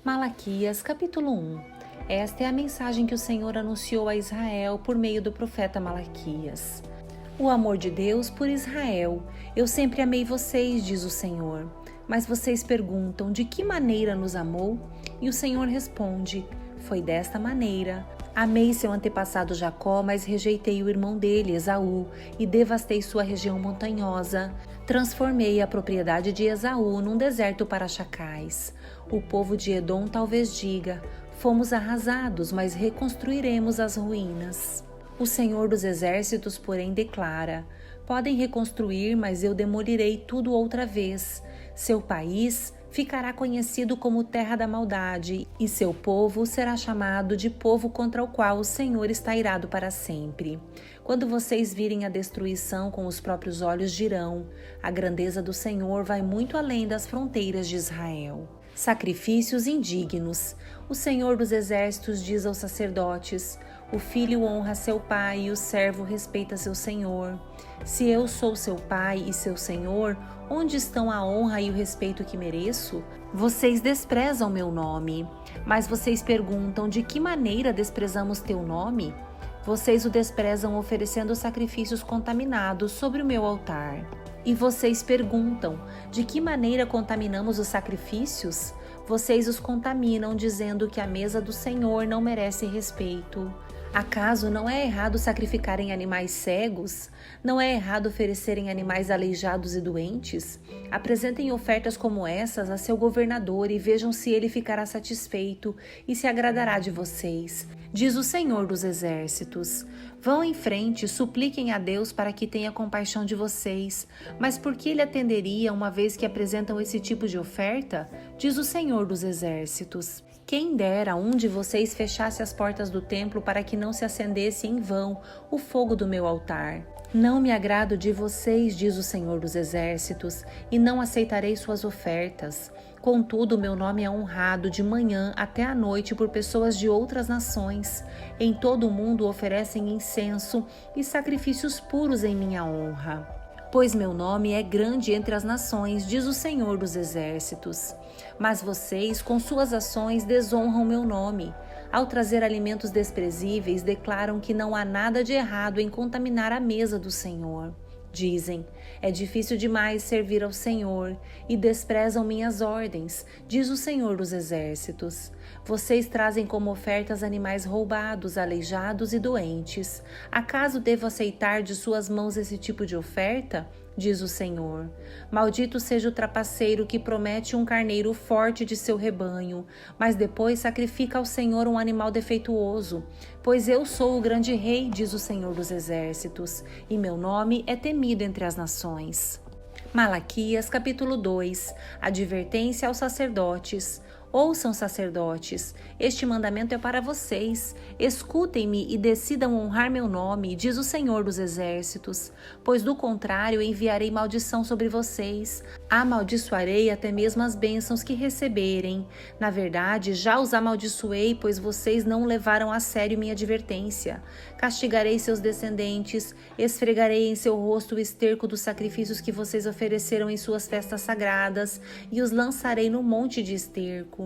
Malaquias, capítulo 1. Esta é a mensagem que o Senhor anunciou a Israel por meio do profeta Malaquias. O amor de Deus por Israel. Eu sempre amei vocês, diz o Senhor. Mas vocês perguntam, de que maneira nos amou? E o Senhor responde, foi desta maneira. Amei seu antepassado Jacó, mas rejeitei o irmão dele, Esaú, e devastei sua região montanhosa. Transformei a propriedade de Esaú num deserto para chacais. O povo de Edom talvez diga, fomos arrasados, mas reconstruiremos as ruínas. O Senhor dos Exércitos, porém, declara, podem reconstruir, mas eu demolirei tudo outra vez. Seu país ficará conhecido como terra da maldade, e seu povo será chamado de povo contra o qual o Senhor está irado para sempre. Quando vocês virem a destruição com os próprios olhos, dirão, a grandeza do Senhor vai muito além das fronteiras de Israel. Sacrifícios indignos. O Senhor dos Exércitos diz aos sacerdotes, o filho honra seu pai e o servo respeita seu senhor. Se eu sou seu pai e seu senhor, onde estão a honra e o respeito que mereço? Vocês desprezam meu nome. Mas vocês perguntam, de que maneira desprezamos teu nome? Vocês o desprezam oferecendo sacrifícios contaminados sobre o meu altar. E vocês perguntam, de que maneira contaminamos os sacrifícios? Vocês os contaminam dizendo que a mesa do Senhor não merece respeito. Acaso não é errado sacrificarem animais cegos? Não é errado oferecerem animais aleijados e doentes? Apresentem ofertas como essas a seu governador e vejam se ele ficará satisfeito e se agradará de vocês, diz o Senhor dos Exércitos. Vão em frente, supliquem a Deus para que tenha compaixão de vocês. Mas por que ele atenderia uma vez que apresentam esse tipo de oferta? Diz o Senhor dos Exércitos. Quem dera um de vocês fechasse as portas do templo para que não se acendesse em vão o fogo do meu altar. Não me agrado de vocês, diz o Senhor dos Exércitos, e não aceitarei suas ofertas. Contudo, meu nome é honrado de manhã até à noite por pessoas de outras nações. Em todo o mundo oferecem incenso e sacrifícios puros em minha honra. Pois meu nome é grande entre as nações, diz o Senhor dos Exércitos. Mas vocês, com suas ações, desonram meu nome. Ao trazer alimentos desprezíveis, declaram que não há nada de errado em contaminar a mesa do Senhor. Dizem, é difícil demais servir ao Senhor, e desprezam minhas ordens, diz o Senhor dos Exércitos. Vocês trazem como ofertas animais roubados, aleijados e doentes. Acaso devo aceitar de suas mãos esse tipo de oferta? Diz o Senhor. Maldito seja o trapaceiro que promete um carneiro forte de seu rebanho, mas depois sacrifica ao Senhor um animal defeituoso. Pois eu sou o grande rei, diz o Senhor dos Exércitos, e meu nome é temido entre as nações. Malaquias, capítulo 2. Advertência aos sacerdotes. Ouçam, sacerdotes, este mandamento é para vocês. Escutem-me e decidam honrar meu nome, diz o Senhor dos Exércitos, pois do contrário enviarei maldição sobre vocês. Amaldiçoarei até mesmo as bênçãos que receberem. Na verdade, já os amaldiçoei, pois vocês não levaram a sério minha advertência. Castigarei seus descendentes, esfregarei em seu rosto o esterco dos sacrifícios que vocês ofereceram em suas festas sagradas, e os lançarei no monte de esterco.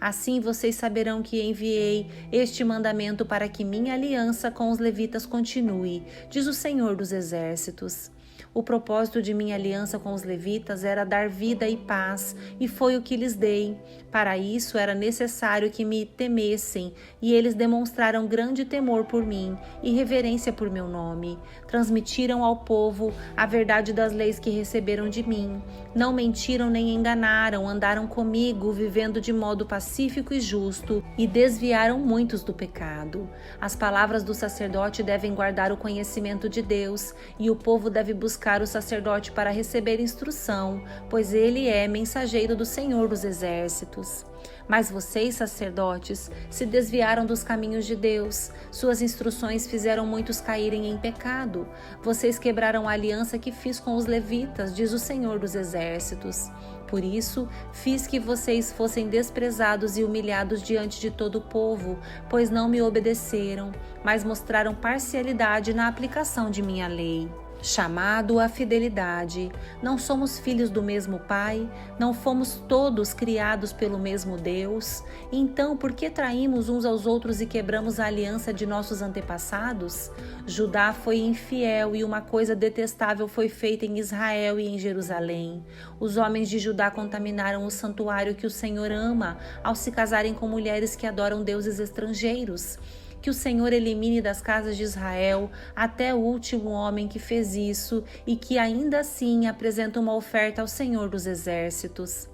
Assim vocês saberão que enviei este mandamento para que minha aliança com os levitas continue, diz o Senhor dos Exércitos. O propósito de minha aliança com os levitas era dar vida e paz, e foi o que lhes dei. Para isso era necessário que me temessem, e eles demonstraram grande temor por mim e reverência por meu nome. Transmitiram ao povo a verdade das leis que receberam de mim. Não mentiram nem enganaram, andaram comigo, vivendo de modo pacífico e justo, e desviaram muitos do pecado. As palavras do sacerdote devem guardar o conhecimento de Deus, e o povo deve buscar o sacerdote para receber instrução, pois ele é mensageiro do Senhor dos Exércitos. Mas vocês, sacerdotes, se desviaram dos caminhos de Deus. Suas instruções fizeram muitos caírem em pecado. Vocês quebraram a aliança que fiz com os levitas, diz o Senhor dos Exércitos. Por isso, fiz que vocês fossem desprezados e humilhados diante de todo o povo, pois não me obedeceram, mas mostraram parcialidade na aplicação de minha lei. Chamado à fidelidade. Não somos filhos do mesmo Pai? Não fomos todos criados pelo mesmo Deus? Então, por que traímos uns aos outros e quebramos a aliança de nossos antepassados? Judá foi infiel e uma coisa detestável foi feita em Israel e em Jerusalém. Os homens de Judá contaminaram o santuário que o Senhor ama ao se casarem com mulheres que adoram deuses estrangeiros. Que o Senhor elimine das casas de Israel até o último homem que fez isso e que ainda assim apresenta uma oferta ao Senhor dos Exércitos.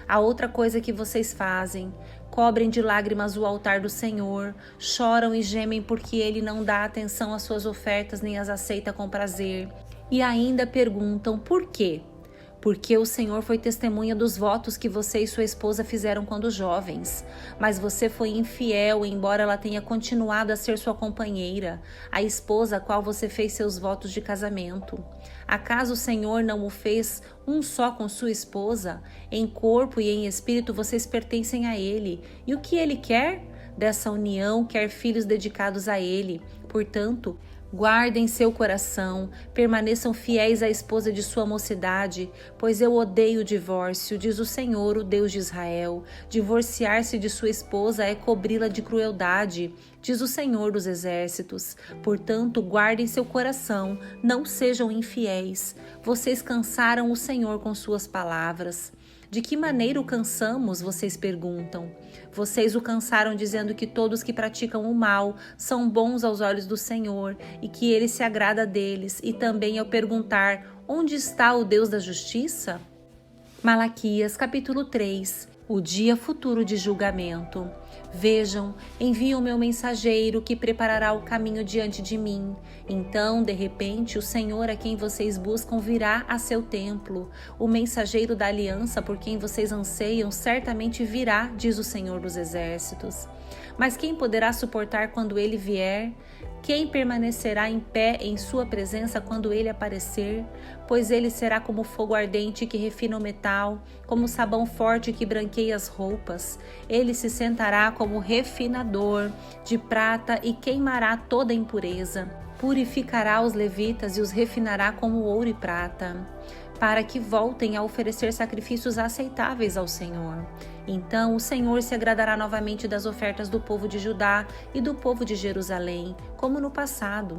A outra coisa que vocês fazem: cobrem de lágrimas o altar do Senhor, choram e gemem porque ele não dá atenção às suas ofertas nem as aceita com prazer. E ainda perguntam por quê? Porque o Senhor foi testemunha dos votos que você e sua esposa fizeram quando jovens. Mas você foi infiel, embora ela tenha continuado a ser sua companheira, a esposa a qual você fez seus votos de casamento. Acaso o Senhor não o fez um só com sua esposa? Em corpo e em espírito vocês pertencem a Ele. E o que Ele quer? Dessa união quer filhos dedicados a Ele. Portanto, guardem seu coração, permaneçam fiéis à esposa de sua mocidade, pois eu odeio o divórcio, diz o Senhor, o Deus de Israel. Divorciar-se de sua esposa é cobri-la de crueldade, diz o Senhor dos Exércitos. Portanto, guardem seu coração, não sejam infiéis. Vocês cansaram o Senhor com suas palavras. De que maneira o cansamos, vocês perguntam? Vocês o cansaram dizendo que todos que praticam o mal são bons aos olhos do Senhor e que ele se agrada deles, e também ao perguntar: onde está o Deus da justiça? Malaquias, capítulo 3. O dia futuro de julgamento. Vejam, envio o meu mensageiro que preparará o caminho diante de mim. Então, de repente, o Senhor a quem vocês buscam virá a seu templo. O mensageiro da aliança por quem vocês anseiam certamente virá, diz o Senhor dos Exércitos. Mas quem poderá suportar quando ele vier? Quem permanecerá em pé em sua presença quando ele aparecer? Pois ele será como fogo ardente que refina o metal, como sabão forte que branqueia as roupas. Ele se sentará como refinador de prata e queimará toda a impureza. Purificará os levitas e os refinará como ouro e prata, para que voltem a oferecer sacrifícios aceitáveis ao Senhor. Então o Senhor se agradará novamente das ofertas do povo de Judá e do povo de Jerusalém, como no passado.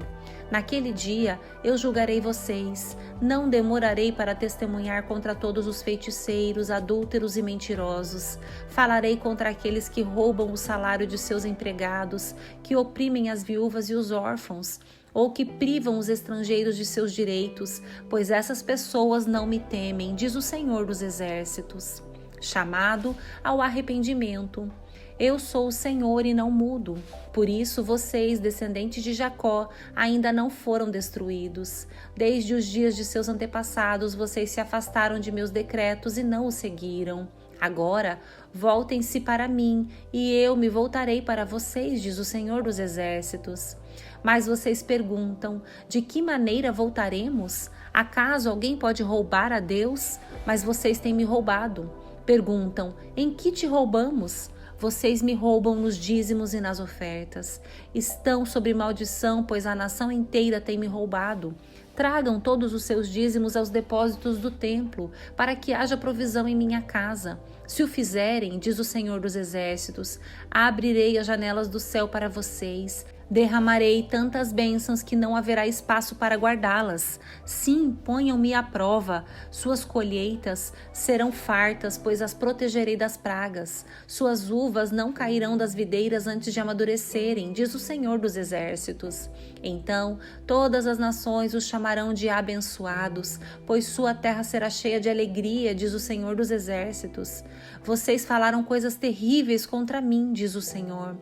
Naquele dia eu julgarei vocês, não demorarei para testemunhar contra todos os feiticeiros, adúlteros e mentirosos. Falarei contra aqueles que roubam o salário de seus empregados, que oprimem as viúvas e os órfãos, ou que privam os estrangeiros de seus direitos, pois essas pessoas não me temem, diz o Senhor dos Exércitos. Chamado ao arrependimento. Eu sou o Senhor e não mudo. Por isso vocês, descendentes de Jacó, ainda não foram destruídos. Desde os dias de seus antepassados, vocês se afastaram de meus decretos e não os seguiram. Agora, voltem-se para mim, e eu me voltarei para vocês, diz o Senhor dos Exércitos. Mas vocês perguntam: de que maneira voltaremos? Acaso alguém pode roubar a Deus? Mas vocês têm me roubado. Perguntam: em que te roubamos? Vocês me roubam nos dízimos e nas ofertas. Estão sob maldição, pois a nação inteira tem me roubado. Tragam todos os seus dízimos aos depósitos do templo, para que haja provisão em minha casa. Se o fizerem, diz o Senhor dos Exércitos, abrirei as janelas do céu para vocês. Derramarei tantas bênçãos que não haverá espaço para guardá-las. Sim, ponham-me à prova. Suas colheitas serão fartas, pois as protegerei das pragas. Suas uvas não cairão das videiras antes de amadurecerem, diz o Senhor dos Exércitos. Então todas as nações os chamarão de abençoados, pois sua terra será cheia de alegria, diz o Senhor dos Exércitos. Vocês falaram coisas terríveis contra mim, diz o Senhor.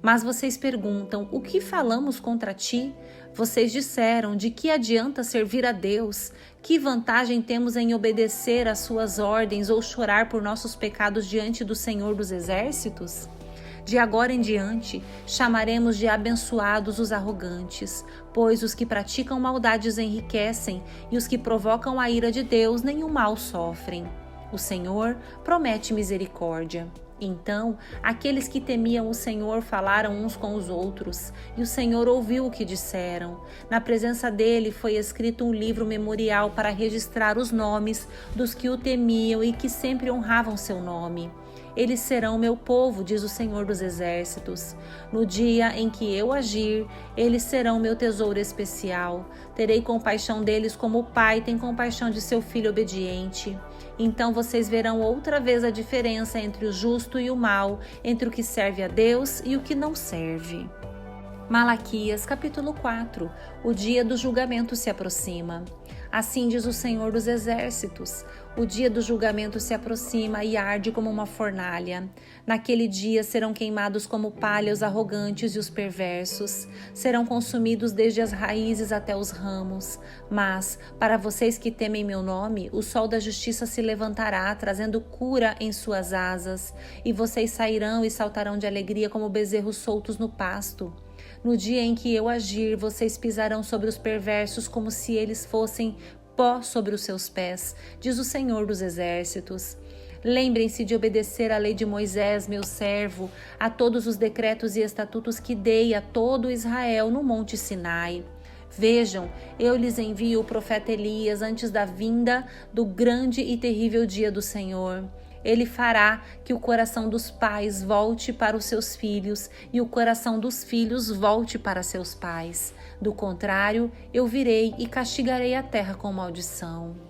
Mas vocês perguntam: o que falamos contra ti? Vocês disseram: de que adianta servir a Deus? Que vantagem temos em obedecer às suas ordens ou chorar por nossos pecados diante do Senhor dos Exércitos? De agora em diante, chamaremos de abençoados os arrogantes, pois os que praticam maldades enriquecem e os que provocam a ira de Deus nenhum mal sofrem. O Senhor promete misericórdia. Então, aqueles que temiam o Senhor falaram uns com os outros, e o Senhor ouviu o que disseram. Na presença dele foi escrito um livro memorial para registrar os nomes dos que o temiam e que sempre honravam seu nome. Eles serão meu povo, diz o Senhor dos Exércitos. No dia em que eu agir, eles serão meu tesouro especial. Terei compaixão deles como o pai tem compaixão de seu filho obediente. Então vocês verão outra vez a diferença entre o justo e o mal, entre o que serve a Deus e o que não serve. Malaquias, capítulo 4. O dia do julgamento se aproxima. Assim diz o Senhor dos Exércitos: o dia do julgamento se aproxima e arde como uma fornalha. Naquele dia serão queimados como palha os arrogantes e os perversos. Serão consumidos desde as raízes até os ramos. Mas, para vocês que temem meu nome, o sol da justiça se levantará, trazendo cura em suas asas. E vocês sairão e saltarão de alegria como bezerros soltos no pasto. No dia em que eu agir, vocês pisarão sobre os perversos como se eles fossem pó sobre os seus pés, diz o Senhor dos Exércitos. Lembrem-se de obedecer à lei de Moisés, meu servo, a todos os decretos e estatutos que dei a todo Israel no Monte Sinai. Vejam, eu lhes envio o profeta Elias antes da vinda do grande e terrível dia do Senhor. Ele fará que o coração dos pais volte para os seus filhos e o coração dos filhos volte para seus pais. Do contrário, eu virei e castigarei a terra com maldição.